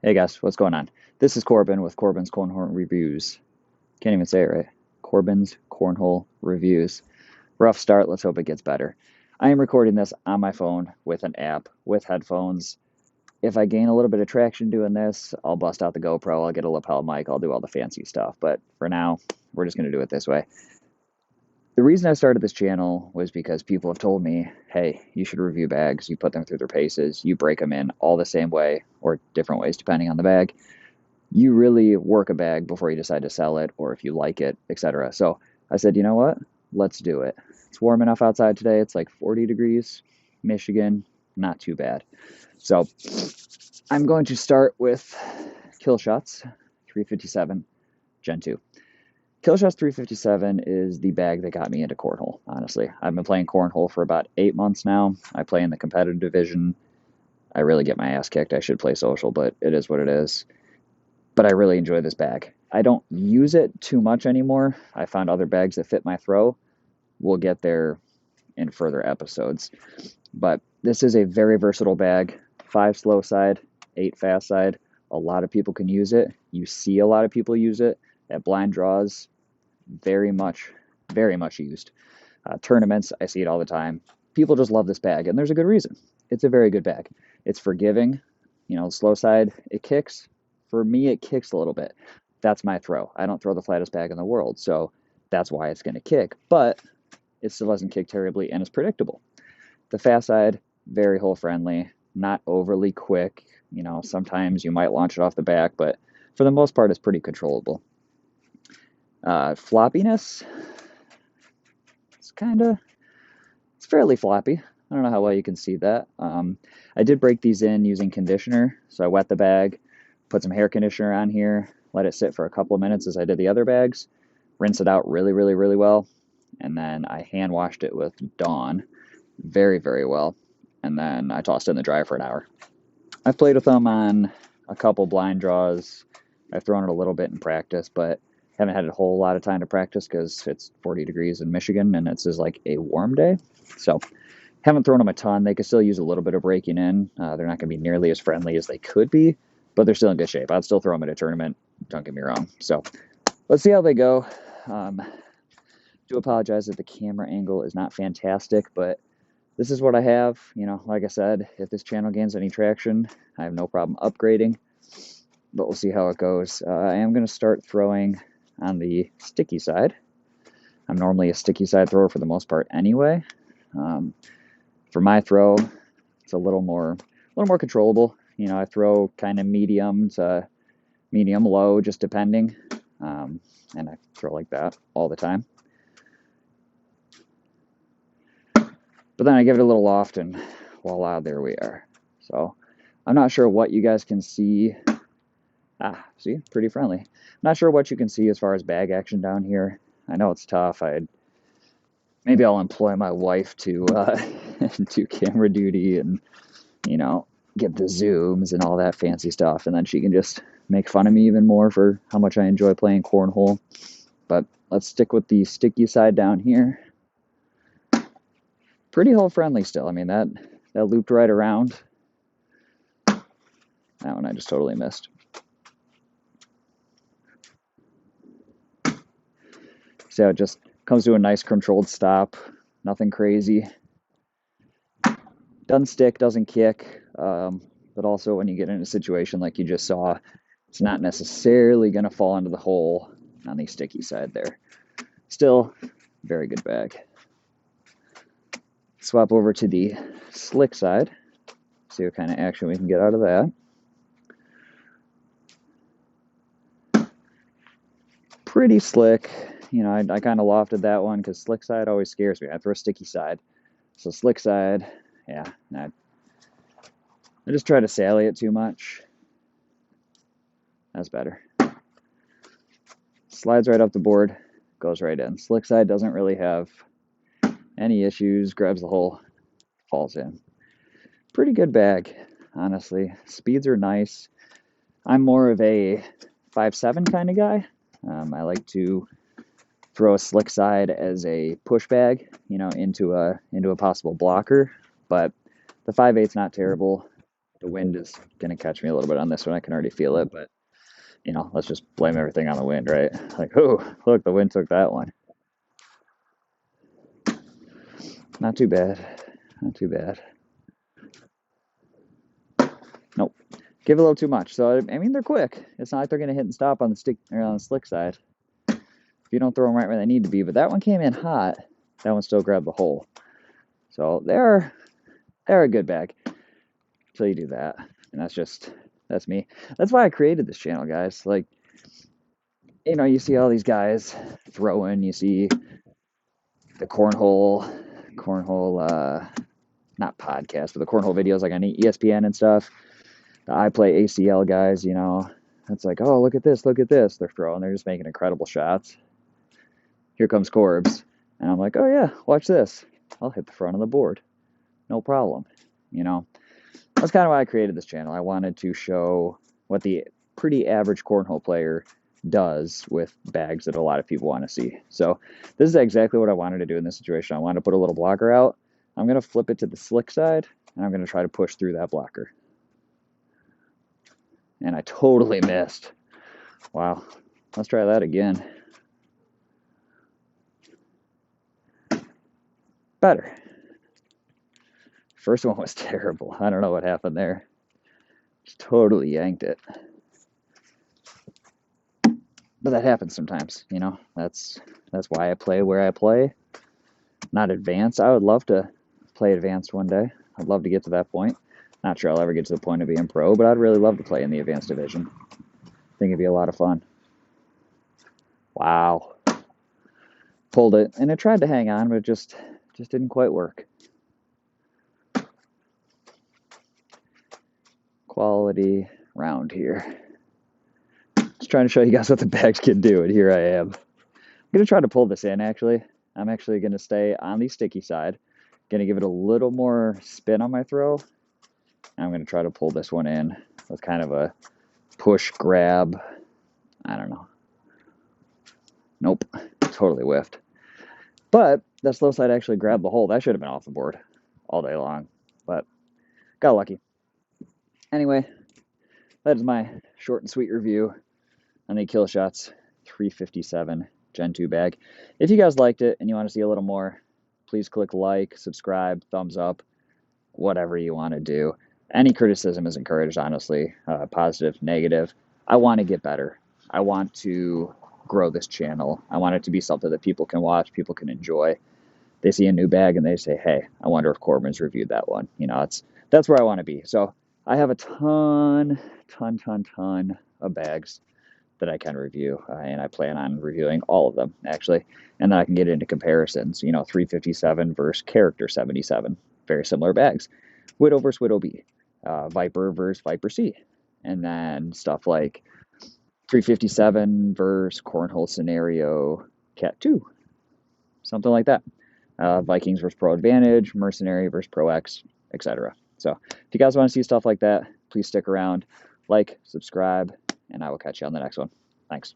Hey guys, what's going on? This is Corbin with Corbin's Cornhole Reviews. Can't even say it right. Corbin's Cornhole Reviews. Rough start, let's hope it gets better. I am recording this on my phone with an app, with headphones. If I gain a little bit of traction doing this, I'll bust out the GoPro, I'll get a lapel mic, I'll do all the fancy stuff. But for now, we're just going to do it this way. The reason I started this channel was because people have told me, hey, you should review bags. You put them through their paces, you break them in all the same way or different ways depending on the bag. You really work a bag before you decide to sell it or if you like it, etc. So I said, you know what? Let's do it. It's warm enough outside today. It's like 40 degrees, Michigan, not too bad. So I'm going to start with Killshots 357 Gen 2. Killshots 357 is the bag that got me into cornhole, honestly. I've been playing cornhole for about 8 months now. I play in the competitive division. I really get my ass kicked. I should play social, but it is what it is. But I really enjoy this bag. I don't use it too much anymore. I found other bags that fit my throw. We'll get there in further episodes. But this is a very versatile bag. 5 slow side, 8 fast side. A lot of people can use it. You see a lot of people use it at blind draws. Very much, very much used. Tournaments, I see it all the time. People just love this bag, and there's a good reason. It's a very good bag. It's forgiving. Slow side, it kicks. For me, it kicks a little bit. That's my throw. I don't throw the flattest bag in the world, so that's why it's going to kick. But it still doesn't kick terribly, and it's predictable. The fast side, very hole friendly, not overly quick. Sometimes you might launch it off the back, but for the most part, it's pretty controllable. Floppiness, it's fairly floppy. I don't know how well you can see that. I did break these in using conditioner, so I wet the bag, put some hair conditioner on here, let it sit for a couple of minutes as I did the other bags, rinse it out really, really, really well, and then I hand washed it with Dawn very, very well, and then I tossed it in the dryer for an hour. I've played with them on a couple blind draws. I've thrown it a little bit in practice, but haven't had a whole lot of time to practice because it's 40 degrees in Michigan and it's just like a warm day. So haven't thrown them a ton. They could still use a little bit of breaking in. They're not going to be nearly as friendly as they could be, but they're still in good shape. I'd still throw them at a tournament. Don't get me wrong. So let's see how they go. Do apologize that the camera angle is not fantastic, but this is what I have. Like I said, if this channel gains any traction, I have no problem upgrading, but we'll see how it goes. I am going to start throwing on the sticky side. I'm normally a sticky side thrower for the most part anyway. For my throw, it's a little more controllable. I throw kind of medium to medium low, just depending, and I throw like that all the time. But then I give it a little loft, and voila, there we are. So I'm not sure what you guys can see. See, pretty friendly. Not sure what you can see as far as bag action down here. I know it's tough. Maybe I'll employ my wife to do camera duty and get the zooms and all that fancy stuff, and then she can just make fun of me even more for how much I enjoy playing cornhole. But let's stick with the sticky side down here. Pretty hole friendly still. I mean, that looped right around. That one I just totally missed. See how it just comes to a nice controlled stop. Nothing crazy. Doesn't stick, doesn't kick. But also when you get in a situation like you just saw, it's not necessarily going to fall into the hole on the sticky side there. Still, very good bag. Swap over to the slick side. See what kind of action we can get out of that. Pretty slick. I kind of lofted that one because slick side always scares me. I throw sticky side. So slick side, yeah. I just try to sally it too much. That's better. Slides right up the board, goes right in. Slick side doesn't really have any issues. Grabs the hole, falls in. Pretty good bag, honestly. Speeds are nice. I'm more of a 5.7 kind of guy. I like to throw a slick side as a push bag, into a possible blocker. But the 5.8's not terrible. The wind is going to catch me a little bit on this one. I can already feel it, but let's just blame everything on the wind, right? Like, oh, look, the wind took that one. Not too bad. Not too bad. Nope. Give a little too much. So, I mean, they're quick. It's not like they're going to hit and stop on the stick or on the slick side. If you don't throw them right where they need to be. But that one came in hot. That one still grabbed the hole. So, they're a good bag until you do that. And that's me. That's why I created this channel, guys. Like, you see all these guys throwing. You see the cornhole, not podcast, but the cornhole videos like on ESPN and stuff. The I play ACL guys, it's like, oh, look at this. They're throwing. They're just making incredible shots. Here comes Corbs. And I'm like, oh, yeah, watch this. I'll hit the front of the board. No problem. That's kind of why I created this channel. I wanted to show what the pretty average cornhole player does with bags that a lot of people want to see. So this is exactly what I wanted to do in this situation. I wanted to put a little blocker out. I'm going to flip it to the slick side, and I'm going to try to push through that blocker. And I totally missed. Wow. Let's try that again. Better. First one was terrible. I don't know what happened there. Just totally yanked it. But that happens sometimes, That's why I play where I play. Not advanced. I would love to play advanced one day. I'd love to get to that point. Not sure I'll ever get to the point of being pro, but I'd really love to play in the advanced division. I think it'd be a lot of fun. Wow. Pulled it, and it tried to hang on, but it just didn't quite work. Quality round here. Just trying to show you guys what the bags can do, and here I am. I'm going to try to pull this in, actually. I'm actually going to stay on the sticky side. Going to give it a little more spin on my throw. And I'm going to try to pull this one in with kind of a push grab. I don't know. Nope. Totally whiffed. But that slow side actually grabbed the hole. That should have been off the board all day long. But got lucky. Anyway, that is my short and sweet review on the Killshots 357 Gen 2 bag. If you guys liked it and you want to see a little more, please click like, subscribe, thumbs up, whatever you want to do. Any criticism is encouraged, honestly, positive, negative. I want to get better. I want to grow this channel. I want it to be something that people can watch, people can enjoy. They see a new bag and they say, hey, I wonder if Corbin's reviewed that one. That's where I want to be. So I have a ton of bags that I can review, and I plan on reviewing all of them, actually. And then I can get into comparisons, 357 versus Character 77. Very similar bags. Widow versus Widow B. Viper versus Viper C. And then stuff like 357 versus Cornhole Scenario Cat 2. Something like that. Vikings versus Pro Advantage, Mercenary versus Pro X, etc. So if you guys want to see stuff like that, please stick around, like, subscribe, and I will catch you on the next one. Thanks.